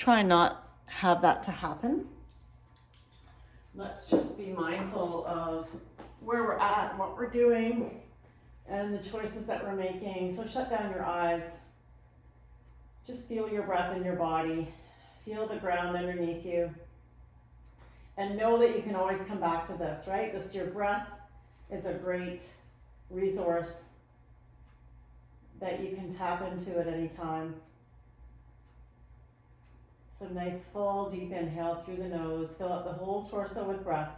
try not have that to happen. Let's just be mindful of where we're at, what we're doing, and the choices that we're making. So shut down your eyes. Just feel your breath in your body. Feel the ground underneath you. And know that you can always come back to this, right? Your breath is a great resource that you can tap into at any time. So nice full deep inhale through the nose. Fill up the whole torso with breath.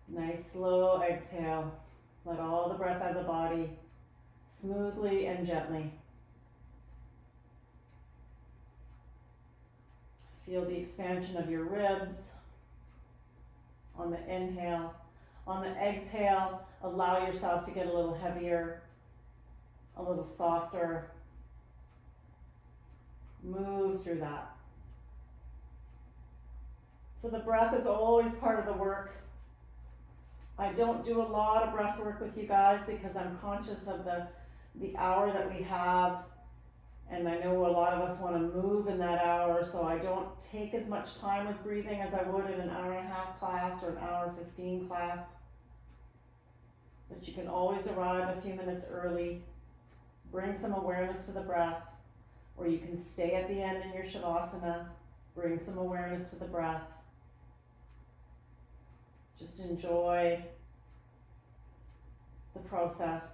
Nice slow exhale. Let all the breath out of the body smoothly and gently. Feel the expansion of your ribs on the inhale. On the exhale, allow yourself to get a little heavier, a little softer. Move through that. So the breath is always part of the work. I don't do a lot of breath work with you guys because I'm conscious of the hour that we have, and I know a lot of us want to move in that hour, so I don't take as much time with breathing as I would in an hour and a half class or an hour 15 class. But you can always arrive a few minutes early, bring some awareness to the breath, or you can stay at the end in your Shavasana, bring some awareness to the breath. Just enjoy the process.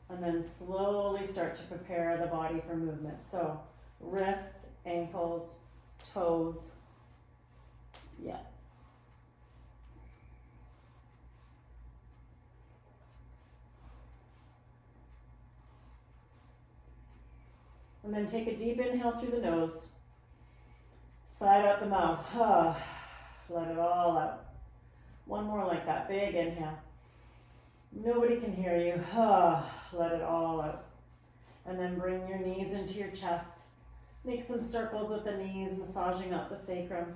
And then slowly start to prepare the body for movement. So wrists, ankles, toes. Yeah. And then take a deep inhale through the nose. Side out the mouth. Let it all out. One more like that. Big inhale. Nobody can hear you. Let it all out. And then bring your knees into your chest. Make some circles with the knees, massaging up the sacrum.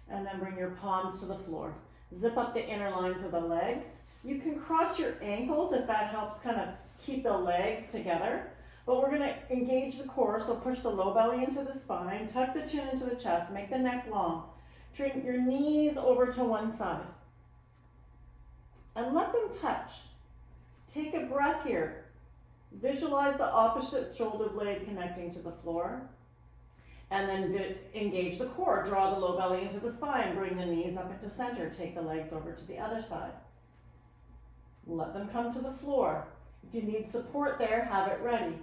And then bring your palms to the floor. Zip up the inner lines of the legs. You can cross your ankles if that helps kind of keep the legs together. But we're going to engage the core, so push the low belly into the spine, tuck the chin into the chest, make the neck long. Turn your knees over to one side. And let them touch. Take a breath here. Visualize the opposite shoulder blade connecting to the floor. And then engage the core. Draw the low belly into the spine. Bring the knees up into center. Take the legs over to the other side. Let them come to the floor. If you need support there, have it ready.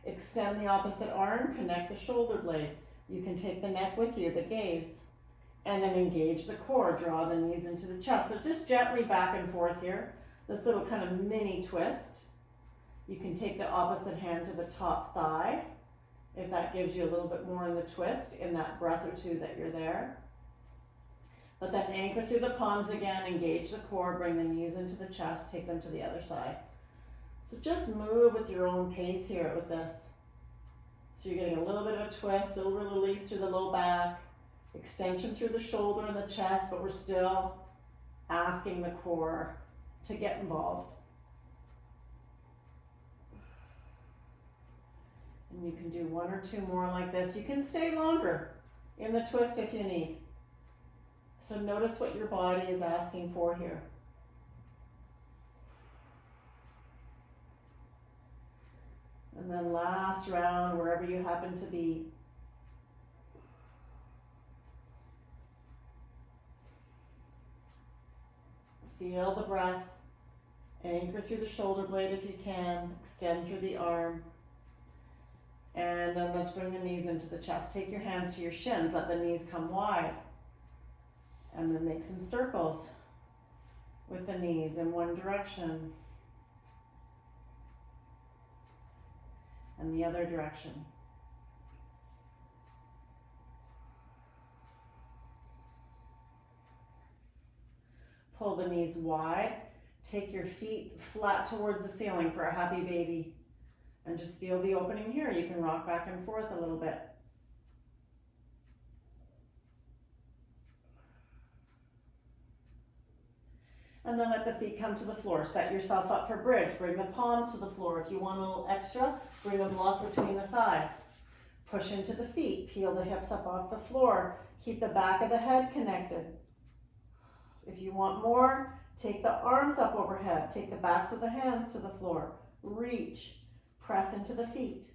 Extend the opposite arm. Connect the shoulder blade. You can take the neck with you, the gaze. And then engage the core. Draw the knees into the chest. So just gently back and forth here. This little kind of mini twist. You can take the opposite hand to the top thigh, if that gives you a little bit more in the twist in that breath or two that you're there. But then anchor through the palms again, engage the core, bring the knees into the chest, take them to the other side. So just move with your own pace here with this. So you're getting a little bit of a twist, a little bit of release through the low back, extension through the shoulder and the chest, but we're still asking the core to get involved. And you can do one or two more like this. You can stay longer in the twist if you need. So notice what your body is asking for here. And then last round, wherever you happen to be. Feel the breath. Anchor through the shoulder blade if you can. Extend through the arm. And then let's bring the knees into the chest. Take your hands to your shins. Let the knees come wide. And then make some circles with the knees in one direction and the other direction. Pull the knees wide. Take your feet flat towards the ceiling for a happy baby. And just feel the opening here. You can rock back and forth a little bit. And then let the feet come to the floor. Set yourself up for bridge. Bring the palms to the floor. If you want a little extra, bring a block between the thighs. Push into the feet. Peel the hips up off the floor. Keep the back of the head connected. If you want more, take the arms up overhead. Take the backs of the hands to the floor. Reach. Press into the feet.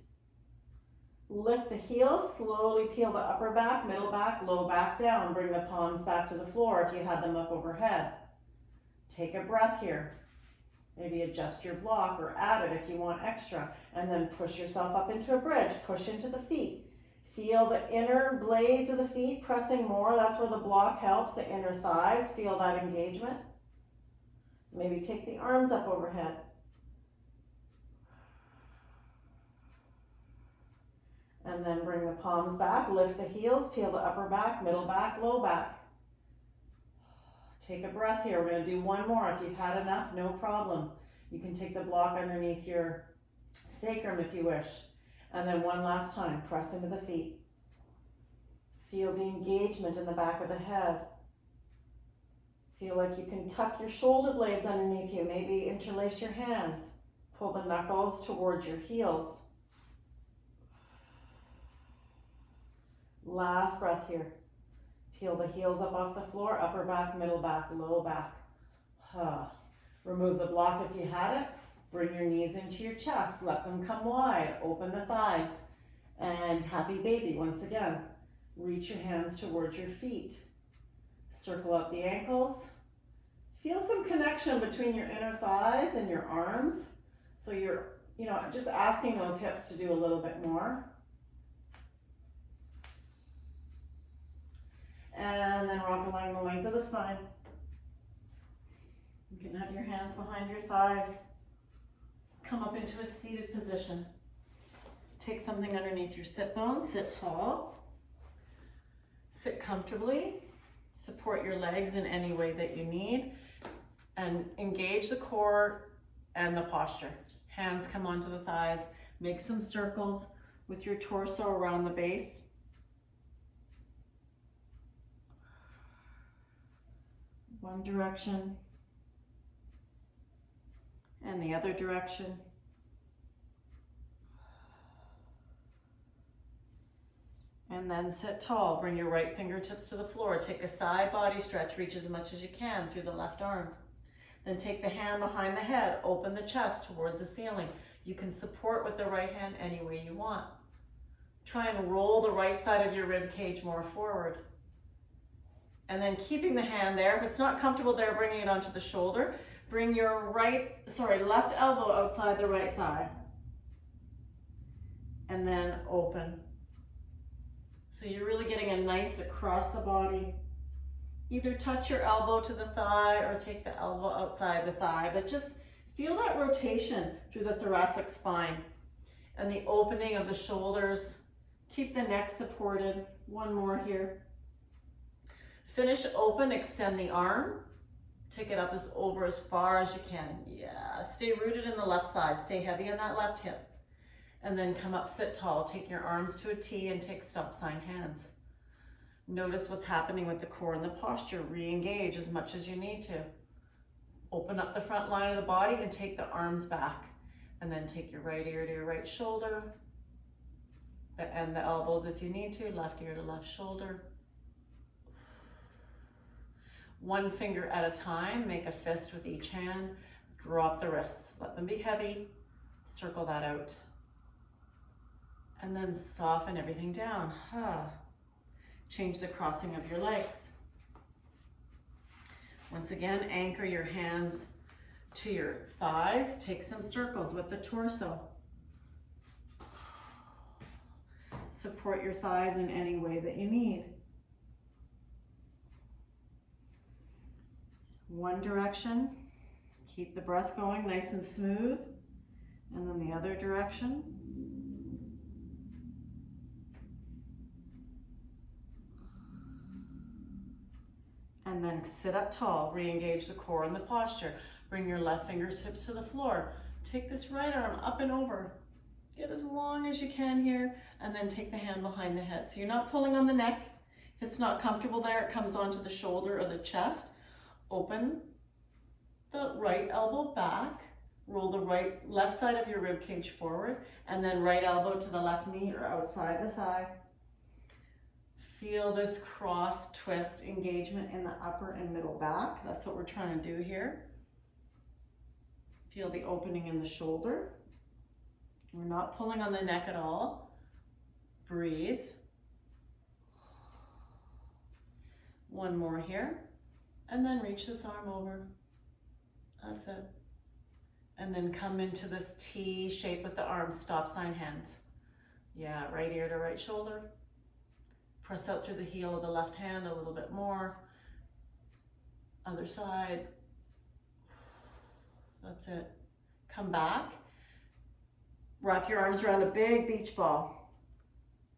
Lift the heels. Slowly peel the upper back, middle back, low back down. Bring the palms back to the floor if you had them up overhead. Take a breath here. Maybe adjust your block or add it if you want extra. And then push yourself up into a bridge. Push into the feet. Feel the inner blades of the feet pressing more. That's where the block helps, the inner thighs. Feel that engagement. Maybe take the arms up overhead. And then bring the palms back. Lift the heels. Peel the upper back, middle back, low back. Take a breath here. We're going to do one more. If you've had enough, no problem. You can take the block underneath your sacrum if you wish. And then one last time, press into the feet. Feel the engagement in the back of the head. Feel like you can tuck your shoulder blades underneath you. Maybe interlace your hands. Pull the knuckles towards your heels. Last breath here. Peel the heels up off the floor, upper back, middle back, low back. Remove the block if you had it. Bring your knees into your chest. Let them come wide. Open the thighs. And happy baby once again. Reach your hands towards your feet. Circle up the ankles. Feel some connection between your inner thighs and your arms. So you're, just asking those hips to do a little bit more. And then rock along the length of the spine. You can have your hands behind your thighs. Come up into a seated position. Take something underneath your sit bones. Sit tall. Sit comfortably. Support your legs in any way that you need. And engage the core and the posture. Hands come onto the thighs. Make some circles with your torso around the base. One direction and the other direction. And then sit tall. Bring your right fingertips to the floor. Take a side body stretch. Reach as much as you can through the left arm. Then take the hand behind the head. Open the chest towards the ceiling. You can support with the right hand any way you want. Try and roll the right side of your rib cage more forward. And then keeping the hand there. If it's not comfortable there, bringing it onto the shoulder. Bring your left elbow outside the right thigh. And then open. So you're really getting a nice across the body. Either touch your elbow to the thigh or take the elbow outside the thigh, but just feel that rotation through the thoracic spine and the opening of the shoulders. Keep the neck supported. One more here. Finish open, extend the arm. Take it up over as far as you can. Yeah, stay rooted in the left side. Stay heavy on that left hip. And then come up, sit tall. Take your arms to a T and take stump sign hands. Notice what's happening with the core and the posture. Re-engage as much as you need to. Open up the front line of the body and take the arms back. And then take your right ear to your right shoulder. And the elbows if you need to. Left ear to left shoulder. One finger at a time, make a fist with each hand, drop the wrists, let them be heavy, circle that out. And then soften everything down. Change the crossing of your legs. Once again, anchor your hands to your thighs, take some circles with the torso. Support your thighs in any way that you need. One direction, keep the breath going nice and smooth, and then the other direction. And then sit up tall, re-engage the core and the posture. Bring your left fingertips to the floor. Take this right arm up and over. Get as long as you can here, and then take the hand behind the head. So you're not pulling on the neck. If it's not comfortable there, it comes onto the shoulder or the chest. Open the right elbow back, roll the left side of your rib cage forward, and then right elbow to the left knee or outside the thigh. Feel this cross twist engagement in the upper and middle back. That's what we're trying to do here. Feel the opening in the shoulder. We're not pulling on the neck at all. Breathe. One more here. And then reach this arm over. That's it. And then come into this T shape with the arms, stop sign hands. Yeah, right ear to right shoulder. Press out through the heel of the left hand a little bit more. Other side. That's it. Come back. Wrap your arms around a big beach ball.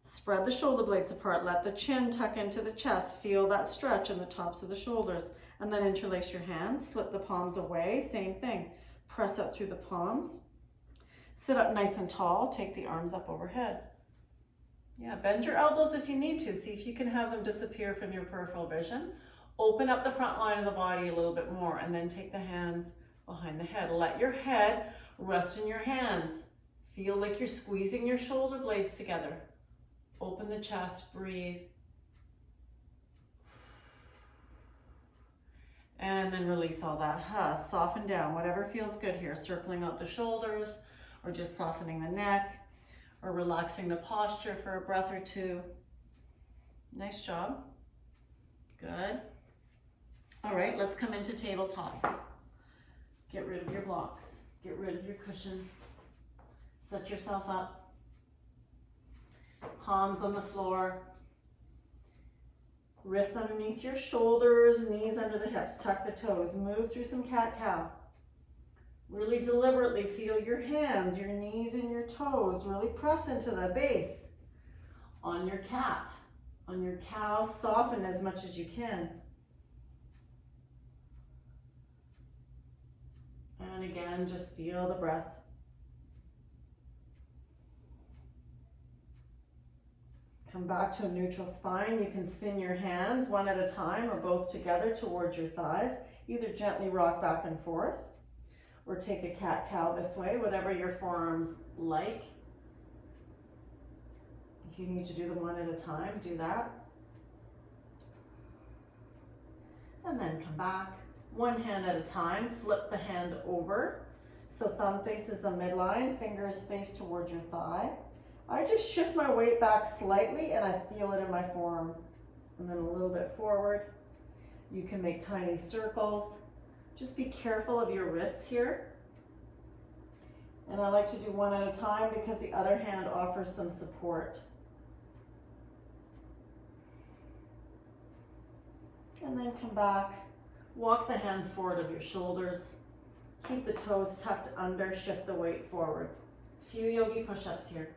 Spread the shoulder blades apart. Let the chin tuck into the chest. Feel that stretch in the tops of the shoulders. And then interlace your hands. Flip the palms away. Same thing. Press up through the palms. Sit up nice and tall. Take the arms up overhead. Yeah, bend your elbows if you need to. See if you can have them disappear from your peripheral vision. Open up the front line of the body a little bit more, and then take the hands behind the head. Let your head rest in your hands. Feel like you're squeezing your shoulder blades together. Open the chest, breathe. And then release all that. Soften down, whatever feels good here. Circling out the shoulders, or just softening the neck, or relaxing the posture for a breath or two. Nice job. Good. All right, let's come into tabletop. Get rid of your blocks. Get rid of your cushion. Set yourself up. Palms on the floor. Wrists underneath your shoulders, knees under the hips. Tuck the toes. Move through some cat-cow. Really deliberately feel your hands, your knees and your toes. Really press into the base. On your cat, on your cow, soften as much as you can. And again, just feel the breath. Come back to a neutral spine. You can spin your hands one at a time or both together towards your thighs. Either gently rock back and forth, or take a cat-cow this way, whatever your forearms like. If you need to do them one at a time, do that. And then come back. One hand at a time, flip the hand over. So thumb faces the midline, fingers face towards your thigh. I just shift my weight back slightly and I feel it in my forearm. And then a little bit forward. You can make tiny circles. Just be careful of your wrists here. And I like to do one at a time because the other hand offers some support. And then come back. Walk the hands forward of your shoulders. Keep the toes tucked under, shift the weight forward. Few yogi push-ups here.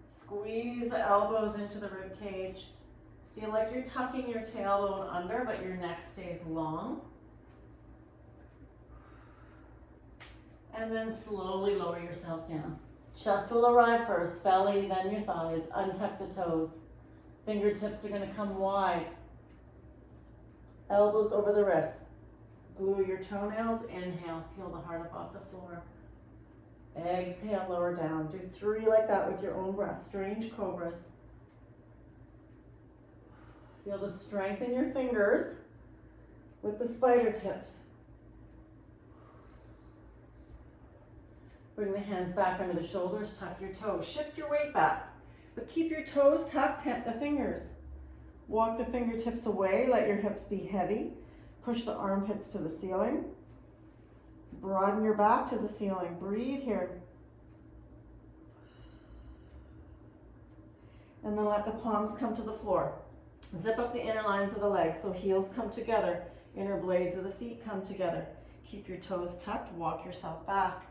Squeeze the elbows into the rib cage. Feel like you're tucking your tailbone under, but your neck stays long. And then slowly lower yourself down. Chest will arrive first, belly, then your thighs. Untuck the toes. Fingertips are going to come wide. Elbows over the wrists. Glue your toenails. Inhale, peel the heart up off the floor. Exhale, lower down. Do 3 like that with your own breath. Strange cobras. Feel the strength in your fingers with the spider tips. Bring the hands back under the shoulders, tuck your toes. Shift your weight back, but keep your toes tucked, temp the fingers. Walk the fingertips away, let your hips be heavy. Push the armpits to the ceiling. Broaden your back to the ceiling. Breathe here. And then let the palms come to the floor. Zip up the inner lines of the legs so heels come together. Inner blades of the feet come together. Keep your toes tucked, walk yourself back.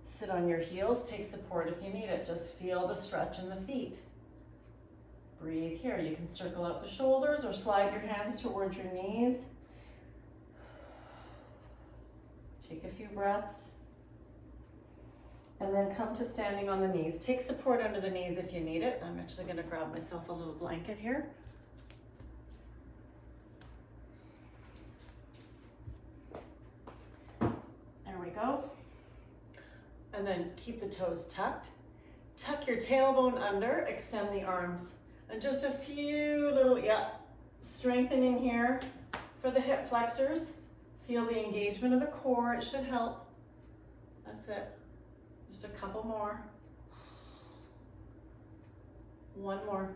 Sit on your heels, take support if you need it. Just feel the stretch in the feet. Breathe here. You can circle out the shoulders or slide your hands towards your knees. Take a few breaths. And then come to standing on the knees. Take support under the knees if you need it. I'm actually going to grab myself a little blanket here. And then keep the toes tucked. Tuck your tailbone under, extend the arms. And just a few little, strengthening here for the hip flexors. Feel the engagement of the core, it should help. That's it. Just a couple more. One more.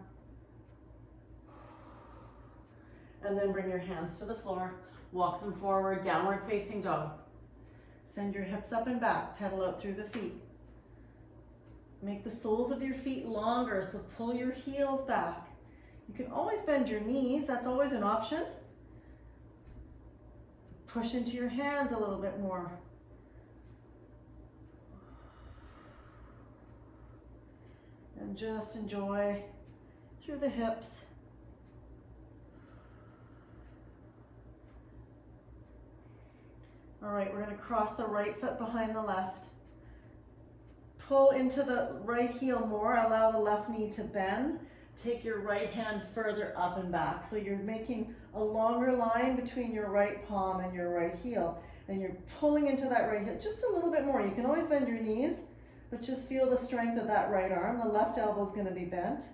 And then bring your hands to the floor. Walk them forward, downward facing dog. Send your hips up and back, pedal out through the feet. Make the soles of your feet longer, so pull your heels back. You can always bend your knees, that's always an option. Push into your hands a little bit more. And just enjoy through the hips. All right, we're going to cross the right foot behind the left. Pull into the right heel more, allow the left knee to bend. Take your right hand further up and back. So you're making a longer line between your right palm and your right heel. And you're pulling into that right heel just a little bit more. You can always bend your knees, but just feel the strength of that right arm. The left elbow is going to be bent.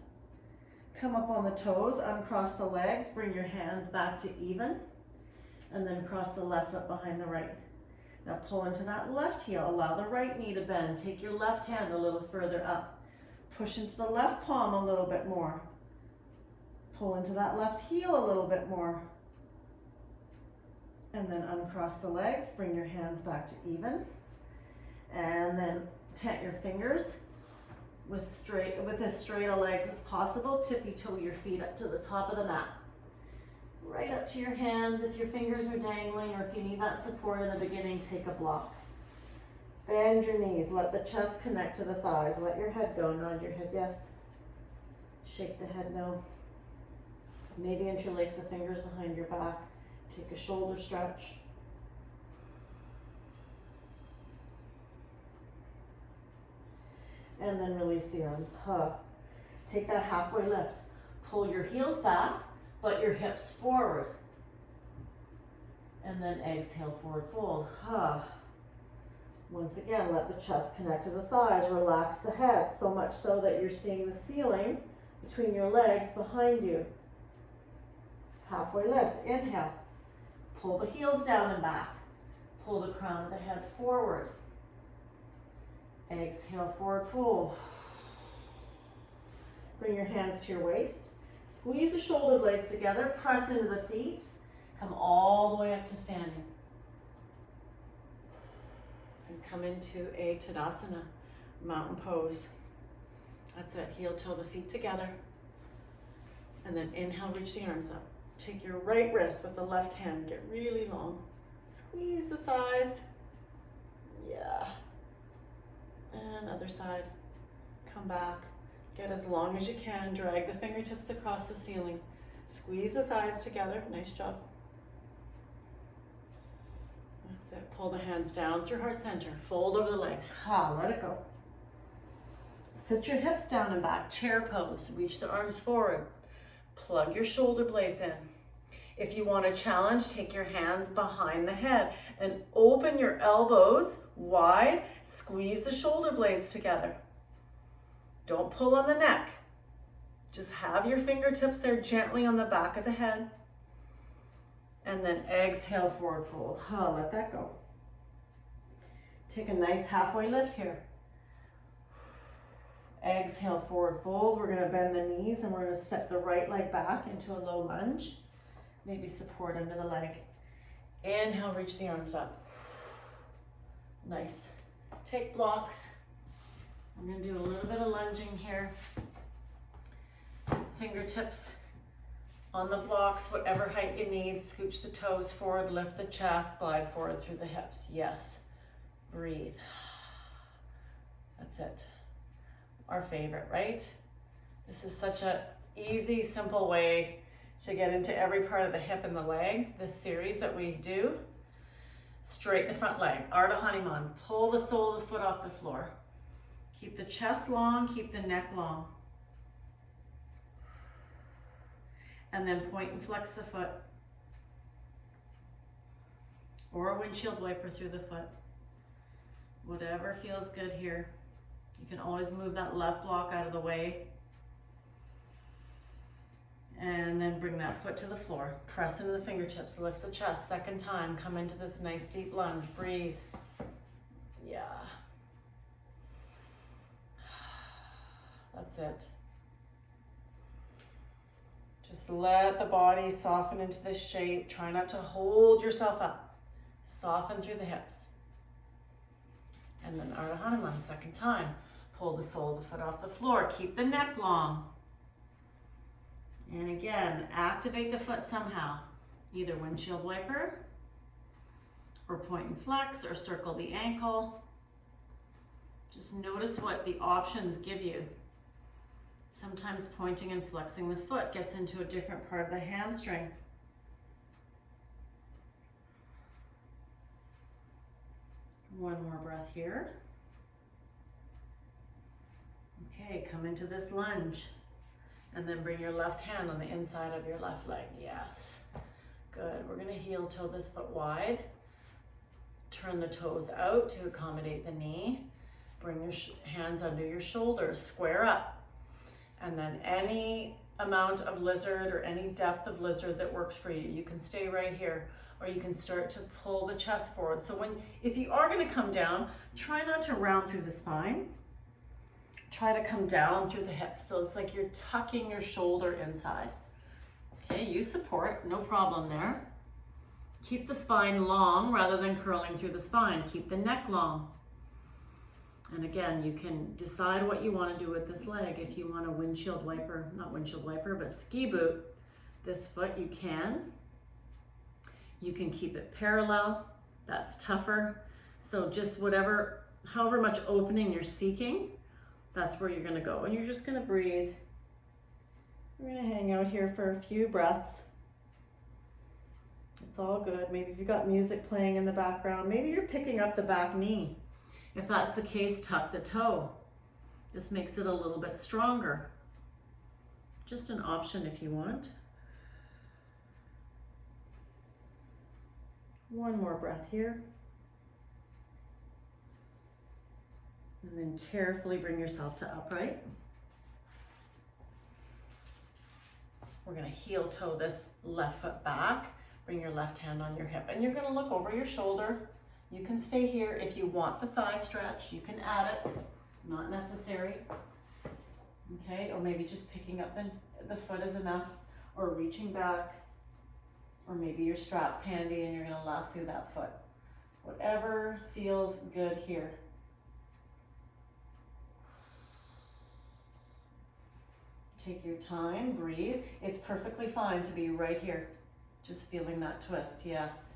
Come up on the toes, uncross the legs, bring your hands back to even, and then cross the left foot behind the right. Now pull into that left heel, allow the right knee to bend. Take your left hand a little further up. Push into the left palm a little bit more. Pull into that left heel a little bit more. And then uncross the legs, bring your hands back to even. And then tent your fingers with as straight a legs as possible. Tippy toe your feet up to the top of the mat. Right up to your hands. If your fingers are dangling or if you need that support in the beginning, take a block. Bend your knees. Let the chest connect to the thighs. Let your head go. Nod your head yes. Shake the head no. Maybe interlace the fingers behind your back. Take a shoulder stretch. And then release the arms. Take that halfway lift. Pull your heels back, but your hips forward. And then exhale, forward fold. Once again, let the chest connect to the thighs. Relax the head, so much so that you're seeing the ceiling between your legs behind you. Halfway lift. Inhale. Pull the heels down and back. Pull the crown of the head forward. Exhale, forward fold. Bring your hands to your waist. Squeeze the shoulder blades together. Press into the feet. Come all the way up to standing. And come into a Tadasana, mountain pose. That's it. Heel toe the feet together. And then inhale, reach the arms up. Take your right wrist with the left hand. Get really long. Squeeze the thighs. Yeah. And other side. Come back. Get as long as you can. Drag the fingertips across the ceiling. Squeeze the thighs together. Nice job. That's it. Pull the hands down through heart center. Fold over the legs. Let it go. Sit your hips down and back. Chair pose. Reach the arms forward. Plug your shoulder blades in. If you want a challenge, take your hands behind the head and open your elbows wide. Squeeze the shoulder blades together. Don't pull on the neck. Just have your fingertips there gently on the back of the head. And then exhale, forward fold. Let that go. Take a nice halfway lift here. Exhale, forward fold. We're going to bend the knees and we're going to step the right leg back into a low lunge. Maybe support under the leg. Inhale, reach the arms up. Nice. Take blocks. I'm going to do a little bit of lunging here. Fingertips on the blocks, whatever height you need. Scooch the toes forward, lift the chest, glide forward through the hips. Yes. Breathe. That's it. Our favorite, right? This is such an easy, simple way to get into every part of the hip and the leg. This series that we do. Straighten the front leg. Ardha Hanuman. Pull the sole of the foot off the floor. Keep the chest long, keep the neck long. And then point and flex the foot. Or a windshield wiper through the foot. Whatever feels good here. You can always move that left block out of the way. And then bring that foot to the floor. Press into the fingertips, lift the chest. Second time, come into this nice deep lunge. Breathe. Yeah. That's it. Just let the body soften into this shape. Try not to hold yourself up. Soften through the hips. And then Ardha Hanuman, second time. Pull the sole of the foot off the floor. Keep the neck long. And again, activate the foot somehow. Either windshield wiper, or point and flex, or circle the ankle. Just notice what the options give you. Sometimes pointing and flexing the foot gets into a different part of the hamstring. One more breath here. Okay, come into this lunge. And then bring your left hand on the inside of your left leg. Yes. Good. We're going to heel toe this foot wide. Turn the toes out to accommodate the knee. Bring your hands under your shoulders. Square up. And then any amount of lizard or any depth of lizard that works for you. You can stay right here, or you can start to pull the chest forward. So if you are going to come down, try not to round through the spine. Try to come down through the hips. So it's like you're tucking your shoulder inside. Okay, use support, no problem there. Keep the spine long rather than curling through the spine. Keep the neck long. And again, you can decide what you want to do with this leg. If you want a windshield wiper, not windshield wiper, but ski boot this foot, you can. You can keep it parallel. That's tougher. So just however much opening you're seeking, that's where you're going to go. And you're just going to breathe. We're going to hang out here for a few breaths. It's all good. Maybe if you've got music playing in the background, maybe you're picking up the back knee. If that's the case, tuck the toe. This makes it a little bit stronger. Just an option if you want. One more breath here. And then carefully bring yourself to upright. We're going to heel toe this left foot back. Bring your left hand on your hip. And you're going to look over your shoulder. You can stay here. If you want the thigh stretch, you can add it. Not necessary. Okay, or maybe just picking up the foot is enough, or reaching back. Or maybe your strap's handy and you're going to lasso that foot. Whatever feels good here. Take your time, breathe. It's perfectly fine to be right here. Just feeling that twist, yes.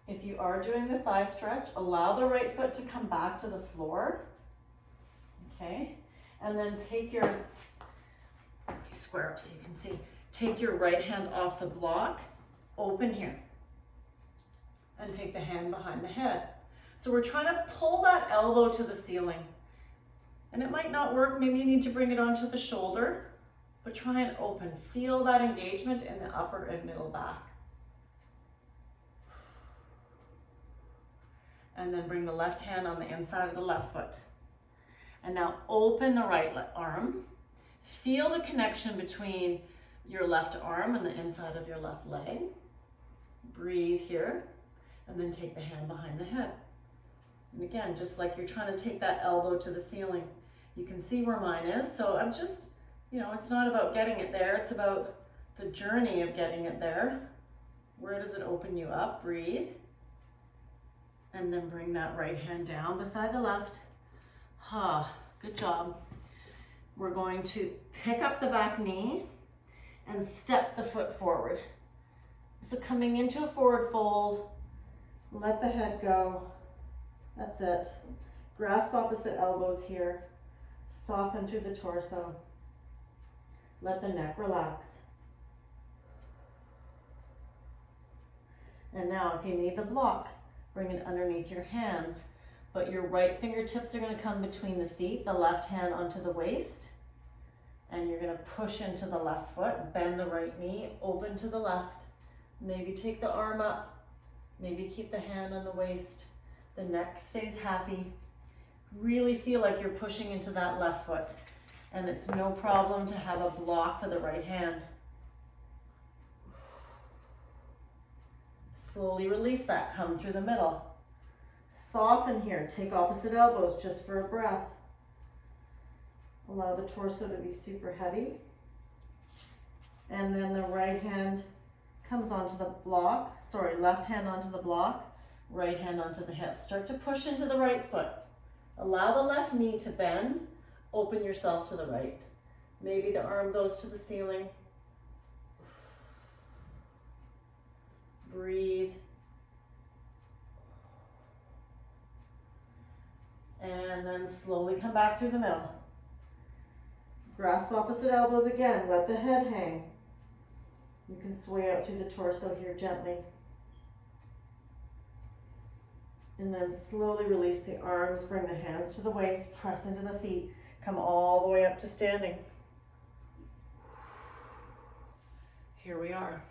If you are doing the thigh stretch, allow the right foot to come back to the floor. Okay, and then square up so you can see. Take your right hand off the block, open here, and take the hand behind the head. So we're trying to pull that elbow to the ceiling. And it might not work, maybe you need to bring it onto the shoulder, but try and open. Feel that engagement in the upper and middle back. And then bring the left hand on the inside of the left foot. And now open the right arm. Feel the connection between your left arm and the inside of your left leg. Breathe here, and then take the hand behind the head. And again, just like you're trying to take that elbow to the ceiling. You can see where mine is. So I'm just, it's not about getting it there. It's about the journey of getting it there. Where does it open you up? Breathe. And then bring that right hand down beside the left. Good job. We're going to pick up the back knee and step the foot forward. So coming into a forward fold, let the head go. That's it. Grasp opposite elbows here. Soften through the torso. Let the neck relax. And now if you need the block, bring it underneath your hands, but your right fingertips are going to come between the feet, the left hand onto the waist, and you're going to push into the left foot, bend the right knee, open to the left. Maybe take the arm up, maybe keep the hand on the waist. The neck stays happy. Really feel like you're pushing into that left foot. And it's no problem to have a block for the right hand. Slowly release that, come through the middle. Soften here, take opposite elbows just for a breath. Allow the torso to be super heavy. And then the right hand comes onto the block, left hand onto the block, right hand onto the hip. Start to push into the right foot. Allow the left knee to bend, open yourself to the right. Maybe the arm goes to the ceiling. Breathe. And then slowly come back through the middle. Grasp opposite elbows again, let the head hang. You can sway out through the torso here gently. And then slowly release the arms, bring the hands to the waist, press into the feet, come all the way up to standing. Here we are.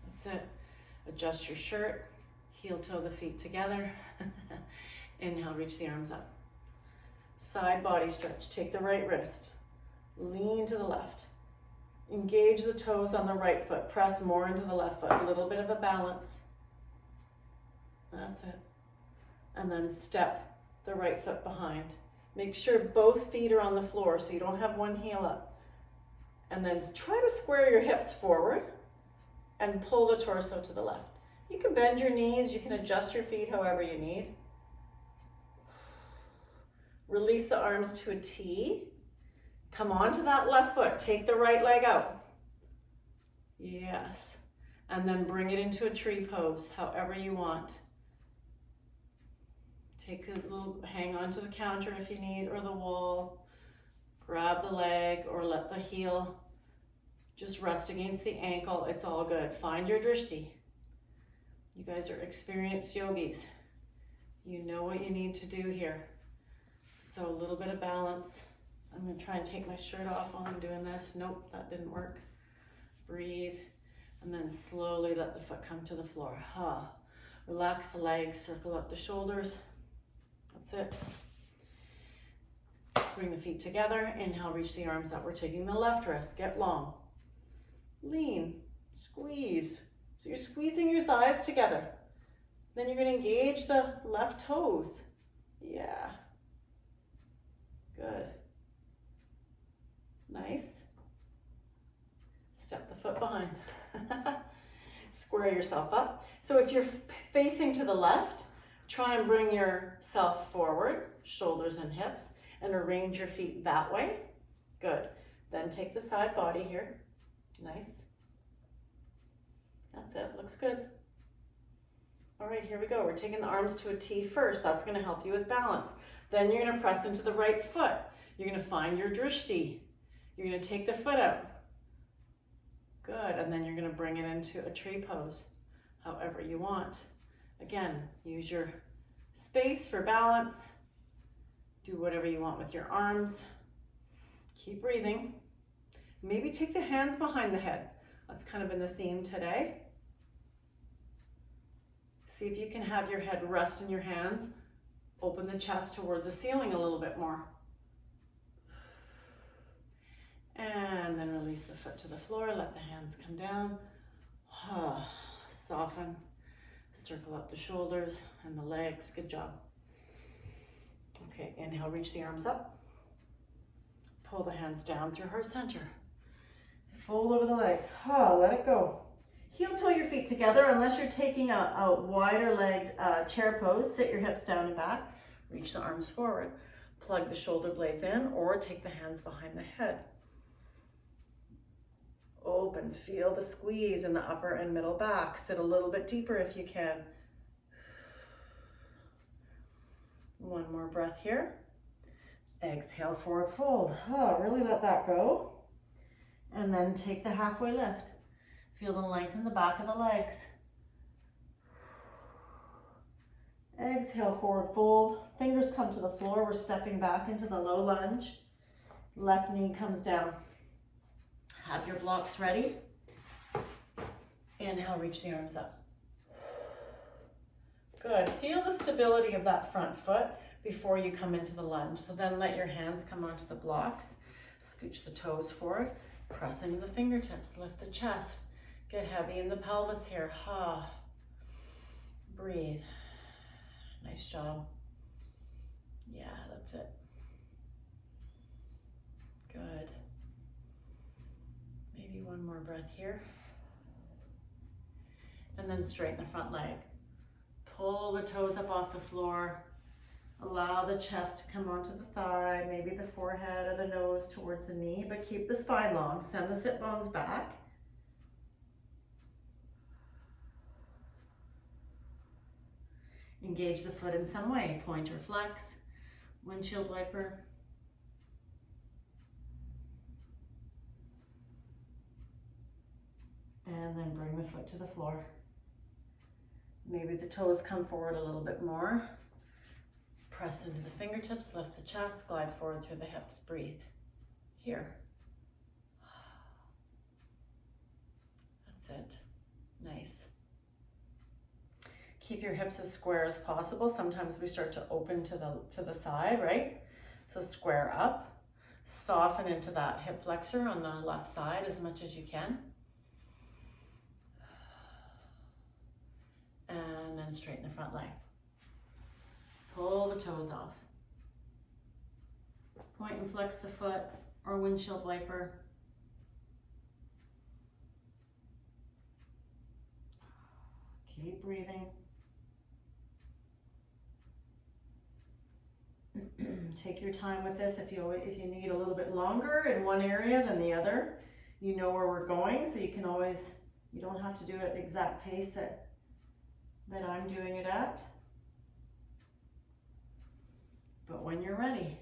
That's it. Adjust your shirt, heel toe the feet together. Inhale, reach the arms up. Side body stretch, take the right wrist, lean to the left. Engage the toes on the right foot, press more into the left foot, a little bit of a balance. That's it. And then step the right foot behind. Make sure both feet are on the floor so you don't have one heel up. And then try to square your hips forward and pull the torso to the left. You can bend your knees, you can adjust your feet however you need. Release the arms to a T. Come onto that left foot, take the right leg out. Yes. And then bring it into a tree pose, however you want. Take a little, hang on to the counter if you need, or the wall. Grab the leg or let the heel just rest against the ankle. It's all good. Find your drishti. You guys are experienced yogis. You know what you need to do here. So a little bit of balance. I'm gonna try and take my shirt off while I'm doing this. Nope, that didn't work. Breathe, and then slowly let the foot come to the floor. Relax the legs, circle up the shoulders. That's it. Bring the feet together. Inhale, reach the arms up. We're taking the left wrist, get long. Lean, squeeze. So you're squeezing your thighs together. Then you're gonna engage the left toes. Yeah. Good. Nice. Step the foot behind. Square yourself up. So if you're facing to the left, try and bring yourself forward, shoulders and hips, and arrange your feet that way. Good. Then take the side body here. Nice. That's it. Looks good. All right, here we go. We're taking the arms to a T first. That's going to help you with balance. Then you're going to press into the right foot. You're going to find your drishti. You're going to take the foot out. Good. And then you're going to bring it into a tree pose, however you want. Again, use your space for balance. Do whatever you want with your arms. Keep breathing. Maybe take the hands behind the head. That's kind of been the theme today. See if you can have your head rest in your hands. Open the chest towards the ceiling a little bit more. And then release the foot to the floor. Let the hands come down. Soften. Circle up the shoulders and the legs. Good job. Okay, inhale, reach the arms up. Pull the hands down through heart center. Fold over the legs. Let it go. Heel toe your feet together unless you're taking a wider legged chair pose. Sit your hips down and back. Reach the arms forward. Plug the shoulder blades in or take the hands behind the head. Open, feel the squeeze in the upper and middle back. Sit a little bit deeper if you can. One more breath here. Exhale, forward fold. Really let that go. And then take the halfway lift. Feel the length in the back of the legs. Exhale, forward fold. Fingers come to the floor. We're stepping back into the low lunge. Left knee comes down. Have your blocks ready. Inhale, reach the arms up. Good. Feel the stability of that front foot before you come into the lunge. So then let your hands come onto the blocks. Scooch the toes forward. Press into the fingertips. Lift the chest. Get heavy in the pelvis here. Ha. Breathe. Nice job. Yeah, that's it. Good. Maybe one more breath here. And then straighten the front leg. Pull the toes up off the floor. Allow the chest to come onto the thigh, maybe the forehead or the nose towards the knee, but keep the spine long. Send the sit bones back. Engage the foot in some way, pointer flex, windshield wiper. And then bring the foot to the floor. Maybe the toes come forward a little bit more. Press into the fingertips, lift the chest, glide forward through the hips. Breathe. Here. That's it. Nice. Keep your hips as square as possible. Sometimes we start to open to the side, right? So square up. Soften into that hip flexor on the left side as much as you can. And then straighten the front leg. Pull the toes off. Point and flex the foot or windshield wiper. Keep breathing. Take your time with this. If you need a little bit longer in one area than the other, you know where we're going, so you don't have to do it at the exact pace that I'm doing it at. But when you're ready,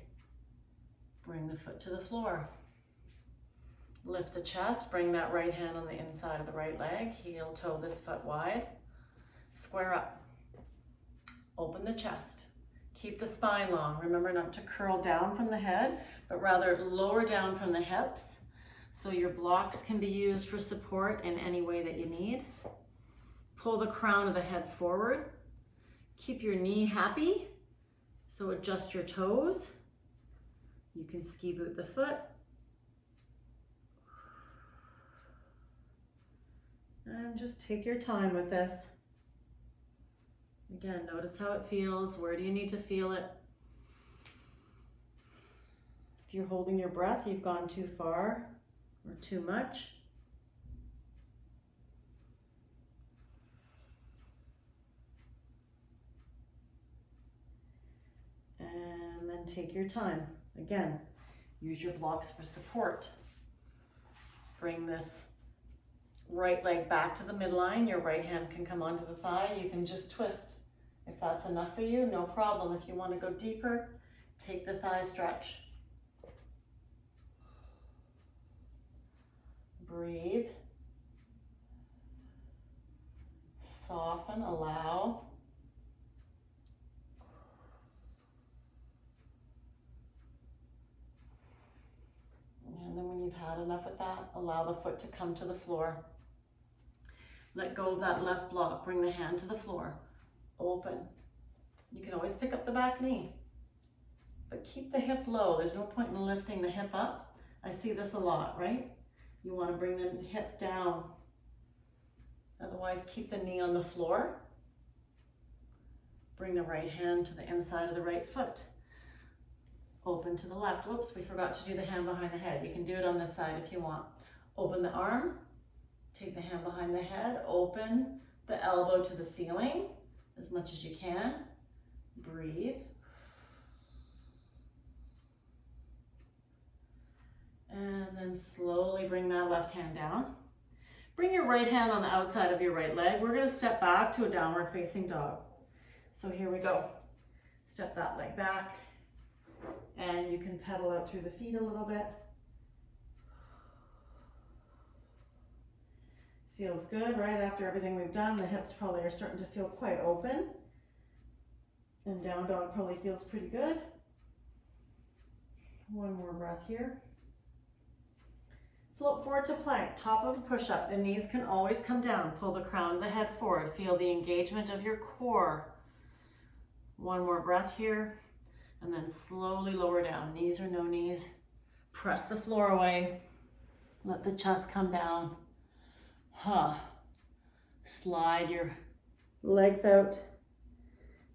bring the foot to the floor. Lift the chest, bring that right hand on the inside of the right leg, heel toe this foot wide. Square up. Open the chest. Keep the spine long. Remember not to curl down from the head, but rather lower down from the hips, so your blocks can be used for support in any way that you need. Pull the crown of the head forward. Keep your knee happy, so adjust your toes. You can ski boot the foot. And just take your time with this. Again, notice how it feels. Where do you need to feel it? If you're holding your breath, you've gone too far or too much. And then take your time. Again, use your blocks for support. Bring this right leg back to the midline. Your right hand can come onto the thigh. You can just twist. If that's enough for you, no problem. If you want to go deeper, take the thigh stretch. Breathe. Soften, allow. And then when you've had enough of that, allow the foot to come to the floor. Let go of that left block. Bring the hand to the floor. Open. You can always pick up the back knee, but keep the hip low. There's no point in lifting the hip up. I see this a lot, right? You want to bring the hip down. Otherwise, keep the knee on the floor. Bring the right hand to the inside of the right foot. Open to the left. Whoops, we forgot to do the hand behind the head. You can do it on this side if you want. Open the arm. Take the hand behind the head. Open the elbow to the ceiling as much as you can. Breathe. And then slowly bring that left hand down. Bring your right hand on the outside of your right leg. We're going to step back to a downward facing dog. So here we go. Step that leg back. And you can pedal out through the feet a little bit. Feels good, right? After everything we've done, the hips probably are starting to feel quite open. And down dog probably feels pretty good. One more breath here. Float forward to plank, top of a push-up. The knees can always come down. Pull the crown of the head forward. Feel the engagement of your core One more breath here, and then slowly lower down. Knees or no knees. Press the floor away. Let the chest come down. Slide your legs out.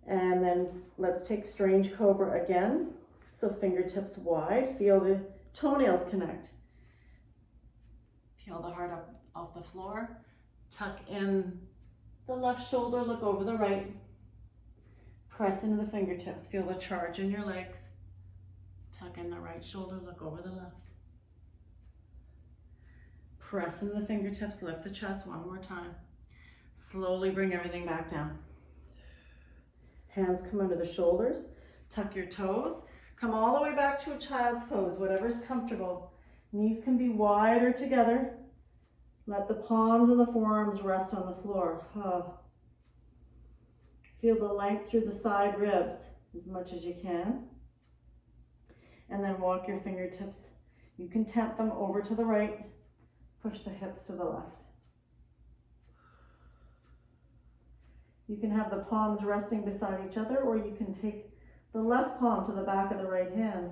And then let's take strange cobra again. So fingertips wide. Feel the toenails connect. Peel the heart up off the floor. Tuck in the left shoulder, look over the right. Press into the fingertips. Feel the charge in your legs. Tuck in the right shoulder, look over the left. Press into the fingertips, lift the chest one more time. Slowly bring everything back down. Hands come under the shoulders. Tuck your toes. Come all the way back to a child's pose, whatever's comfortable. Knees can be wider together. Let the palms of the forearms rest on the floor. Feel the length through the side ribs as much as you can. And then walk your fingertips. You can temp them over to the right. Push the hips to the left. You can have the palms resting beside each other, or you can take the left palm to the back of the right hand.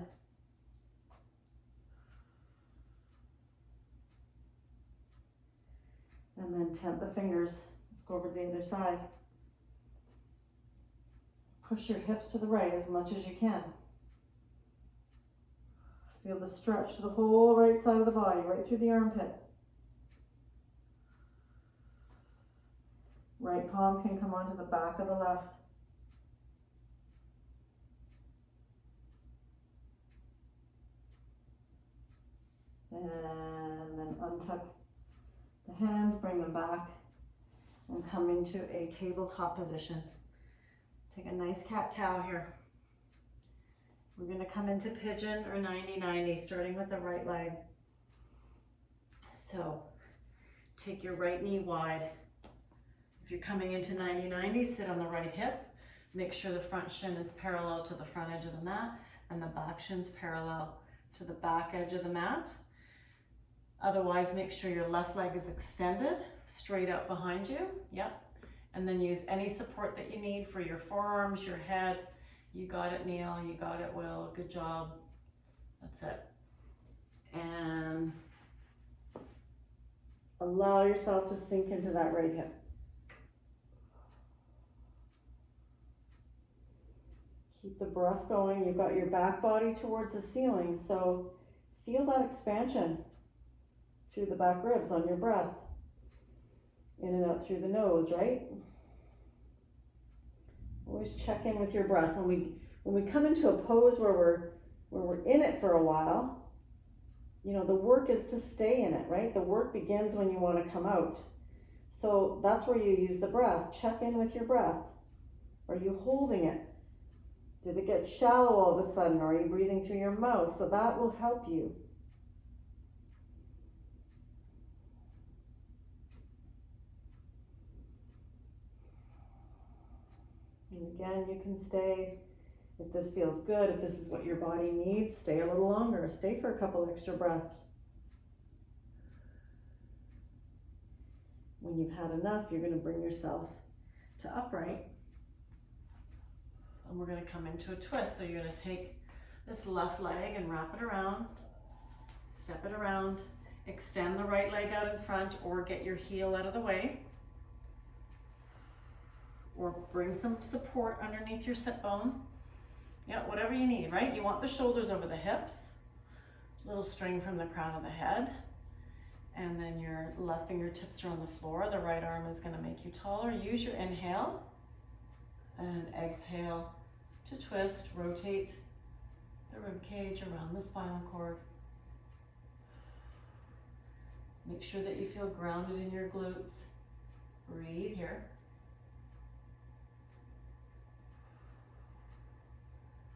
And then temp the fingers. Let's go over to the other side. Push your hips to the right as much as you can. Feel the stretch to the whole right side of the body, right through the armpit. Right palm can come onto the back of the left. And then untuck the hands, bring them back, and come into a tabletop position. Take a nice cat-cow here. We're going to come into pigeon or 90-90, starting with the right leg. So take your right knee wide. If you're coming into 90-90, sit on the right hip. Make sure the front shin is parallel to the front edge of the mat and the back shin's parallel to the back edge of the mat. Otherwise, make sure your left leg is extended, straight up behind you. Yep. And then use any support that you need for your forearms, your head. You got it, Neil. You got it, Will. Good job. That's it. And allow yourself to sink into that right hip. Keep the breath going. You've got your back body towards the ceiling, so feel that expansion through the back ribs on your breath. In and out through the nose, right? Always check in with your breath. When we come into a pose where we're in it for a while, you know, the work is to stay in it, right? The work begins when you want to come out. So that's where you use the breath. Check in with your breath. Are you holding it? Did it get shallow all of a sudden? Or are you breathing through your mouth? So that will help you. And again, you can stay, if this feels good, if this is what your body needs, stay a little longer. Stay for a couple extra breaths. When you've had enough, you're going to bring yourself to upright. And we're going to come into a twist. So you're going to take this left leg and wrap it around, step it around, extend the right leg out in front, or get your heel out of the way. Or bring some support underneath your sit bone. Yeah, whatever you need, right? You want the shoulders over the hips, little string from the crown of the head, and then your left fingertips are on the floor. The right arm is going to make you taller. Use your inhale and exhale to twist. Rotate the rib cage around the spinal cord. Make sure that you feel grounded in your glutes. Breathe here.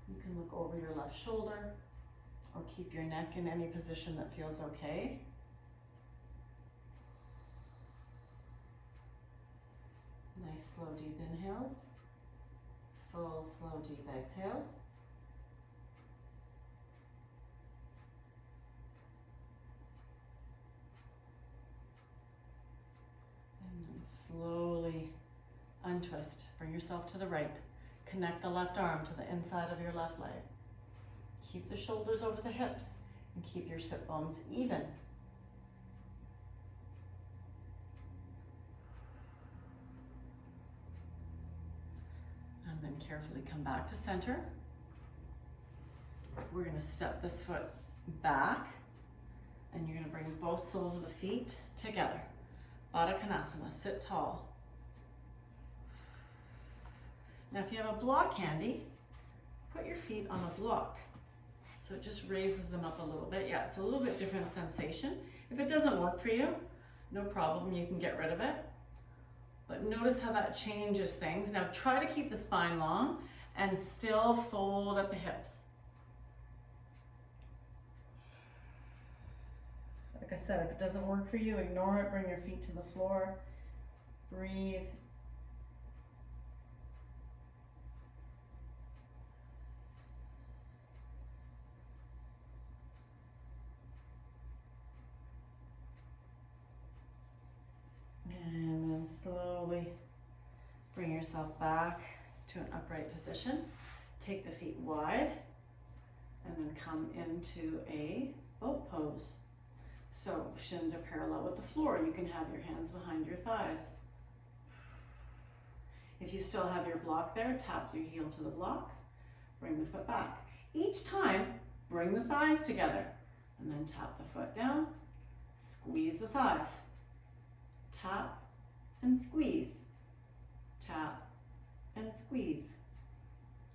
You can look over your left shoulder or keep your neck in any position that feels okay. Nice slow deep inhales, full slow deep exhales. And then slowly untwist. Bring yourself to the right. Connect the left arm to the inside of your left leg. Keep the shoulders over the hips and keep your sit bones even. And then carefully come back to center. We're going to step this foot back and you're going to bring both soles of the feet together. Baddha Konasana, sit tall. Now if you have a block handy, put your feet on a block. So it just raises them up a little bit. Yeah, it's a little bit different sensation. If it doesn't work for you, no problem, you can get rid of it. But notice how that changes things. Now try to keep the spine long and still fold at the hips. Like I said, if it doesn't work for you, ignore it, bring your feet to the floor, breathe. And then slowly bring yourself back to an upright position. Take the feet wide and then come into a boat pose. So shins are parallel with the floor. You can have your hands behind your thighs. If you still have your block there, tap your heel to the block, bring the foot back. Each time, bring the thighs together and then tap the foot down, squeeze the thighs. Tap and squeeze, tap and squeeze,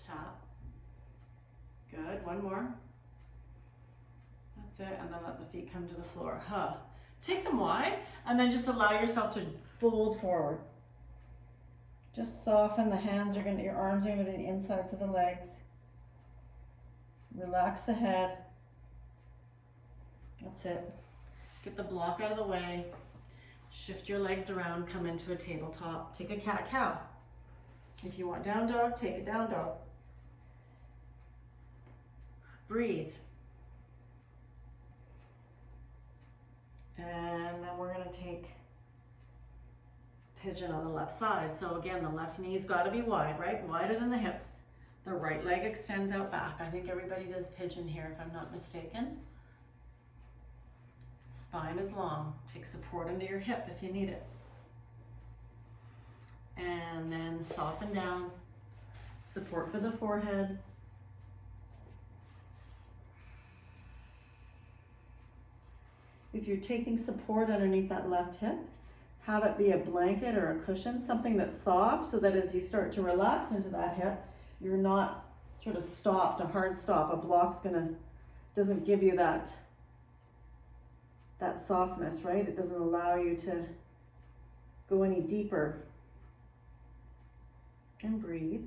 tap. Good, one more. That's it, and then let the feet come to the floor. Take them wide, and then just allow yourself to fold forward. Just soften, the hands are your arms are gonna be the insides of the legs. Relax the head. That's it. Get the block out of the way. Shift your legs around, come into a tabletop. Take a cat-cow. If you want down dog, take a down dog. Breathe. And then we're gonna take pigeon on the left side. So again, the left knee's gotta be wide, right? Wider than the hips. The right leg extends out back. I think everybody does pigeon here if I'm not mistaken. Spine is long. Take support into your hip if you need it. And then soften down. Support for the forehead. If you're taking support underneath that left hip, have it be a blanket or a cushion, something that's soft, so that as you start to relax into that hip, you're not sort of stopped, a hard stop. A block's doesn't give you that softness, right? It doesn't allow you to go any deeper. And breathe.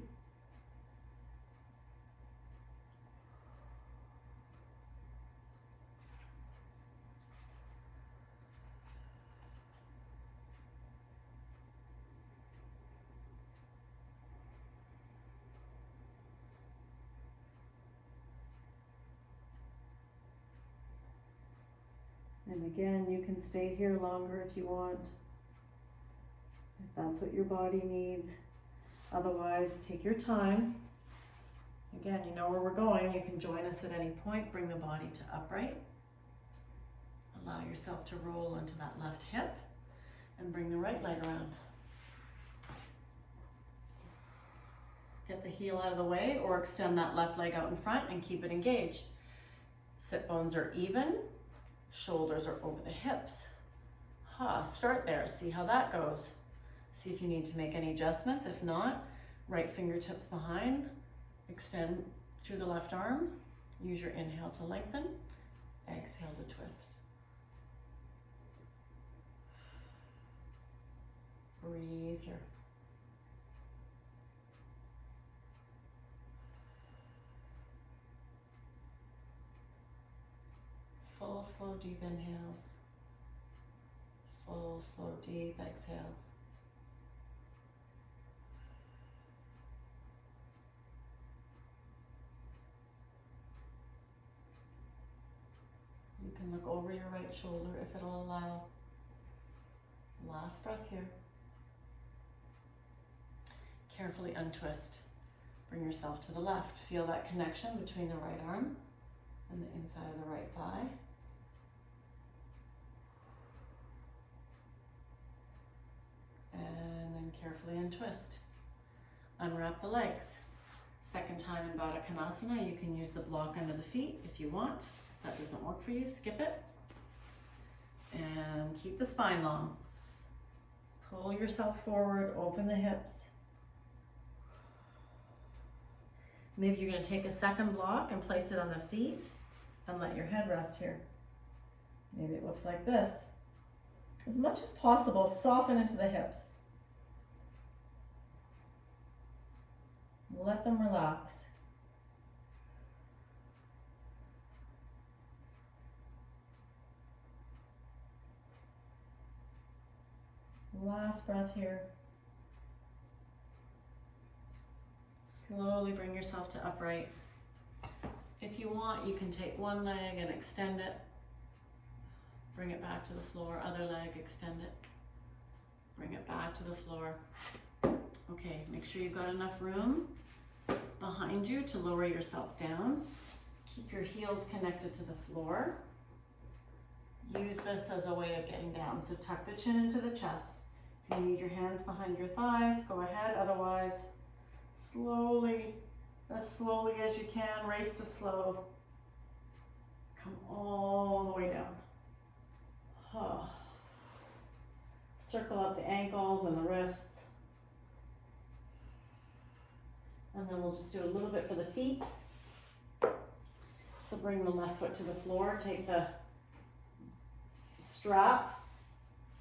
And again, you can stay here longer if you want, if that's what your body needs. Otherwise, take your time. Again, you know where we're going. You can join us at any point. Bring the body to upright. Allow yourself to roll into that left hip and bring the right leg around. Get the heel out of the way or extend that left leg out in front and keep it engaged. Sit bones are even. Shoulders are over the hips. Start there, see how that goes. See if you need to make any adjustments. If not, right fingertips behind, extend through the left arm. Use your inhale to lengthen, exhale to twist. Breathe here. Full, slow, deep inhales. Full, slow, deep exhales. You can look over your right shoulder if it'll allow. Last breath here. Carefully untwist Bring yourself to the left. Feel that connection between the right arm and the inside of the right thigh. And then carefully untwist. Unwrap the legs. Second time in Baddha Konasana, you can use the block under the feet if you want. If that doesn't work for you, skip it. And keep the spine long. Pull yourself forward, open the hips. Maybe you're going to take a second block and place it on the feet and let your head rest here. Maybe it looks like this. As much as possible, soften into the hips. Let them relax. Last breath here. Slowly bring yourself to upright. If you want, you can take one leg and extend it. Bring it back to the floor. Other leg, extend it. Bring it back to the floor. Okay, make sure you've got enough room behind you to lower yourself down. Keep your heels connected to the floor. Use this as a way of getting down. So tuck the chin into the chest. If you need your hands behind your thighs, go ahead. Otherwise, slowly, as slowly as you can, race to slow. Come all the way down. Oh. Circle up the ankles and the wrists. And then we'll just do a little bit for the feet. So bring the left foot to the floor. Take the strap,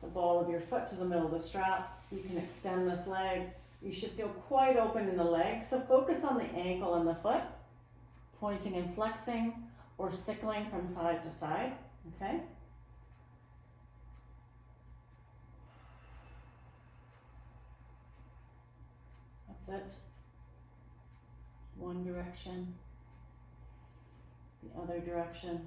the ball of your foot to the middle of the strap. You can extend this leg. You should feel quite open in the leg. So focus on the ankle and the foot, pointing and flexing or sickling from side to side, okay? That's it. One direction, the other direction.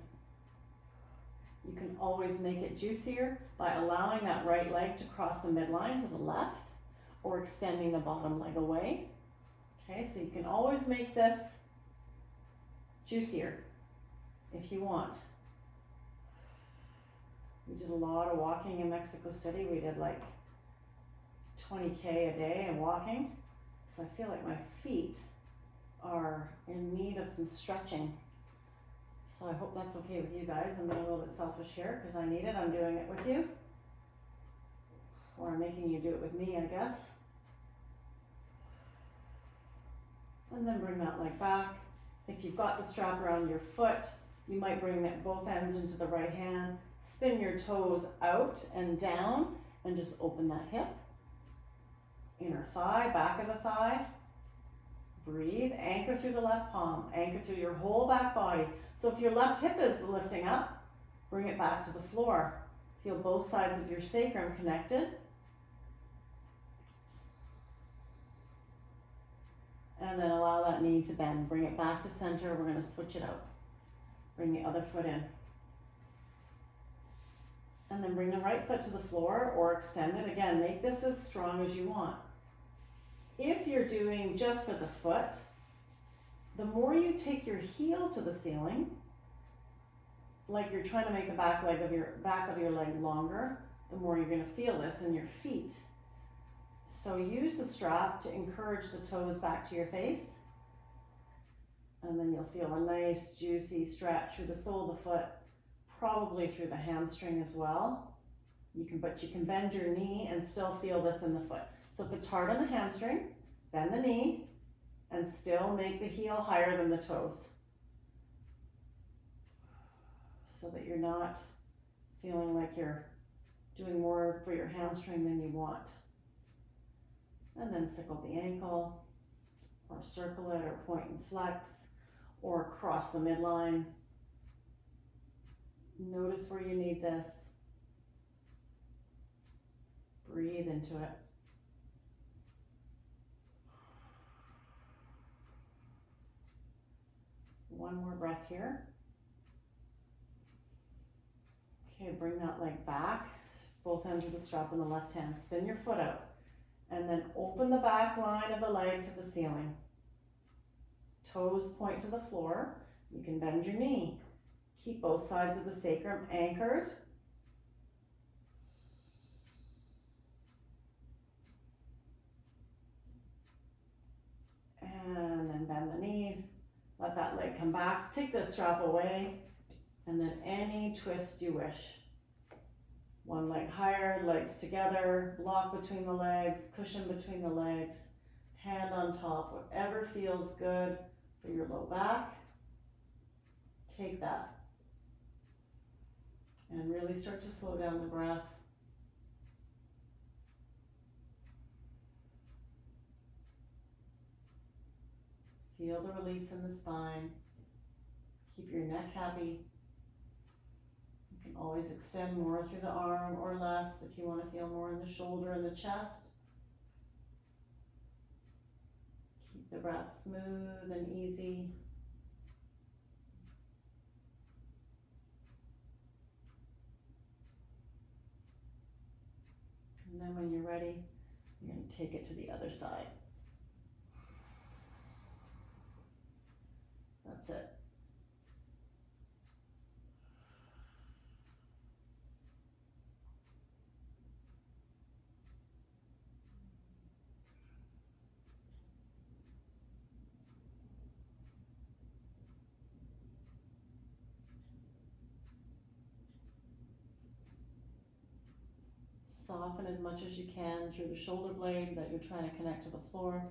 You can always make it juicier by allowing that right leg to cross the midline to the left or extending the bottom leg away. Okay, so you can always make this juicier if you want. We did a lot of walking in Mexico City. We did like 20K a day and walking. So I feel like my feet are in need of some stretching. So I hope that's okay with you guys. I'm being a little bit selfish here because I need it. I'm doing it with you. Or I'm making you do it with me, I guess. And then bring that leg back. If you've got the strap around your foot, you might bring both ends into the right hand. Spin your toes out and down and just open that hip. Inner thigh, back of the thigh. Breathe, anchor through the left palm, anchor through your whole back body. So if your left hip is lifting up, bring it back to the floor. Feel both sides of your sacrum connected. And then allow that knee to bend. Bring it back to center. We're going to switch it out. Bring the other foot in. And then bring the right foot to the floor or extend it. Again, make this as strong as you want. If you're doing just for the foot, the more you take your heel to the ceiling, like you're trying to make the back of your leg longer, the more you're going to feel this in your feet. So use the strap to encourage the toes back to your face. And then you'll feel a nice juicy stretch through the sole of the foot, probably through the hamstring as well. But you can bend your knee and still feel this in the foot. So if it's hard on the hamstring, bend the knee and still make the heel higher than the toes. So that you're not feeling like you're doing more for your hamstring than you want. And then sickle the ankle, or circle it, or point and flex, or cross the midline. Notice where you need this. Breathe into it. One more breath here. Okay, bring that leg back. Both ends of the strap in the left hand. Spin your foot out. And then open the back line of the leg to the ceiling. toes point to the floor. You can bend your knee. Keep both sides of the sacrum anchored. And then bend the knee. Let that leg come back. Take the strap away. And then any twist you wish. One leg higher, legs together, block between the legs, cushion between the legs, hand on top, whatever feels good for your low back. Take that. And really start to slow down the breath. Feel the release in the spine. Keep your neck happy. You can always extend more through the arm or less if you want to feel more in the shoulder and the chest. Keep the breath smooth and easy. And then when you're ready, you're going to take it to the other side. That's it. Soften as much as you can through the shoulder blade that you're trying to connect to the floor.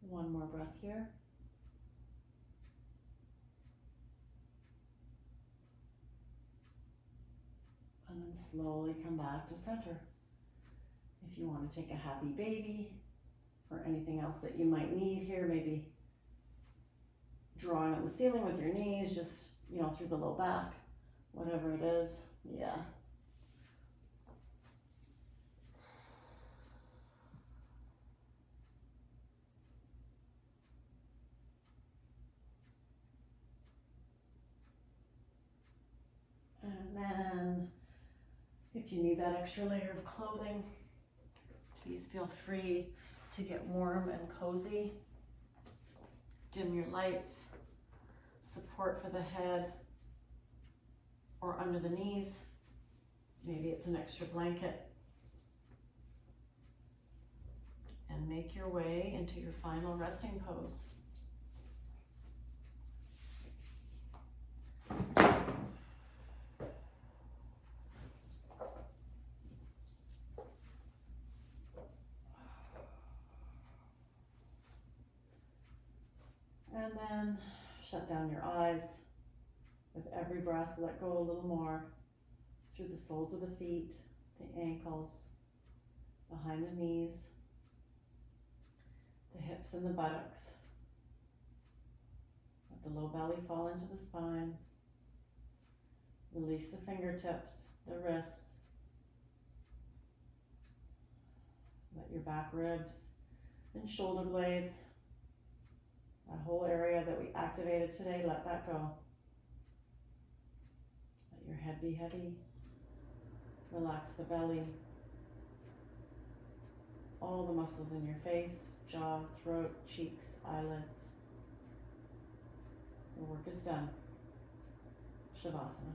One more breath here. And then slowly come back to center. If you want to take a happy baby or anything else that you might need here, maybe drawing on the ceiling with your knees, just, through the low back, whatever it is. Yeah. And then if you need that extra layer of clothing, please feel free to get warm and cozy. Dim your lights, support for the head or under the knees. Maybe it's an extra blanket. And make your way into your final resting pose. And then shut down your eyes. With every breath, let go a little more through the soles of the feet, the ankles, behind the knees, the hips and the buttocks. Let the low belly fall into the spine. Release the fingertips, the wrists. Let your back ribs and shoulder blades, that whole area that we activated today, let that go. Let your head be heavy. Relax the belly. All the muscles in your face, jaw, throat, cheeks, eyelids. Your work is done. Shavasana.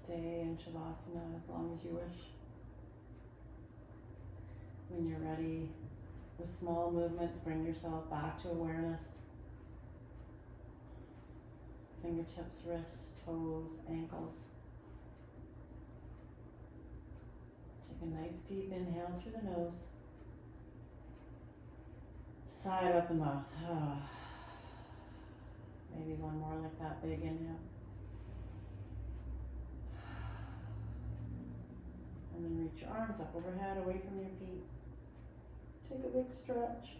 stay in Shavasana as long as you wish. When you're ready, with small movements, bring yourself back to awareness. Fingertips, wrists, toes, ankles. Take a nice deep inhale through the nose. Sigh out the mouth. Maybe one more like that, big inhale. And then reach your arms up overhead, away from your feet. Take a big stretch.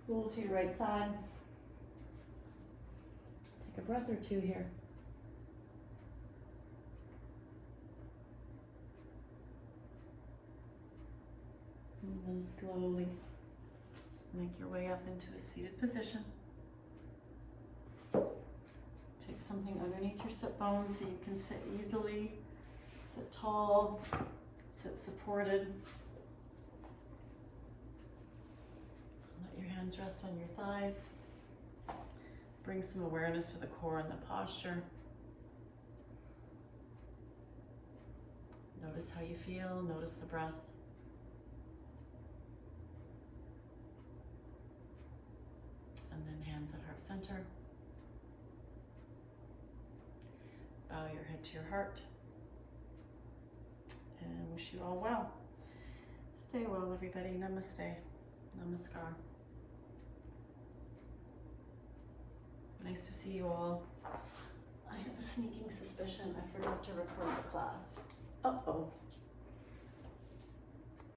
Roll to your right side. Take a breath or two here. And then slowly make your way up into a seated position. Take something underneath your sit bones so you can sit easily, sit tall, sit supported. Let your hands rest on your thighs. Bring some awareness to the core and the posture. Notice how you feel, notice the breath. And then hands at heart center. Bow your head to your heart. And wish you all well. Stay well, everybody. Namaste. Namaskar. Nice to see you all. I have a sneaking suspicion I forgot to record the class. Uh-oh.